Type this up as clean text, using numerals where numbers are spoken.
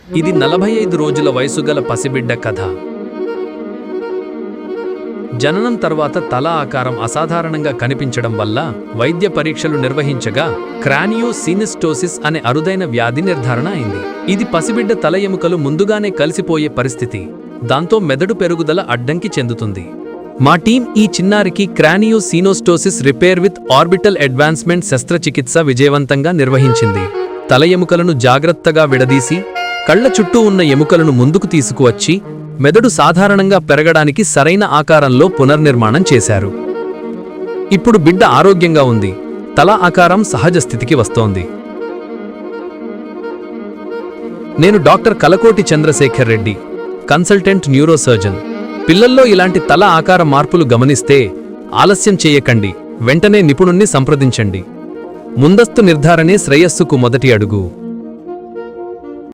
ఇది 45 రోజుల వయసుగల పసిబిడ్డ కథ. జననం తర్వాత తల ఆకారం అసాధారణంగా కనిపించడం వల్ల వైద్య పరీక్షలు నిర్వహించగా క్రానియోసినిస్టోసిస్ అనే అరుదైన వ్యాధి నిర్ధారణ అయింది. ఇది పసిబిడ్డ తల ఎముకలు ముందుగానే కలిసిపోయే పరిస్థితి. దాంతో మెదడు పెరుగుదల అడ్డంకి చెందుతుంది. మా టీం ఈ చిన్నారికి craniosynostosis repair with orbital advancement శస్త్రచికిత్స విజయవంతంగా నిర్వహించింది. తల ఎముకలను జాగ్రత్తగా విడదీసి కళ్ల చుట్టూ ఉన్న ఎముకలను ముందుకు తీసుకువచ్చి మెదడు సాధారణంగా పెరగడానికి సరైన ఆకారంలో పునర్నిర్మాణం చేశారు. ఇప్పుడు బిడ్డ ఆరోగ్యంగా ఉంది. తల ఆకారం సహజ స్థితికి వస్తోంది. నేను doctor Kalakoti Chandrasekhar Reddy, consultant neurosurgeon. పిల్లల్లో ఇలాంటి తల ఆకార మార్పులు గమనిస్తే ఆలస్యం చేయకండి, వెంటనే నిపుణుణ్ణి సంప్రదించండి. ముందస్తు నిర్ధారణే శ్రేయస్సుకు మొదటి అడుగు.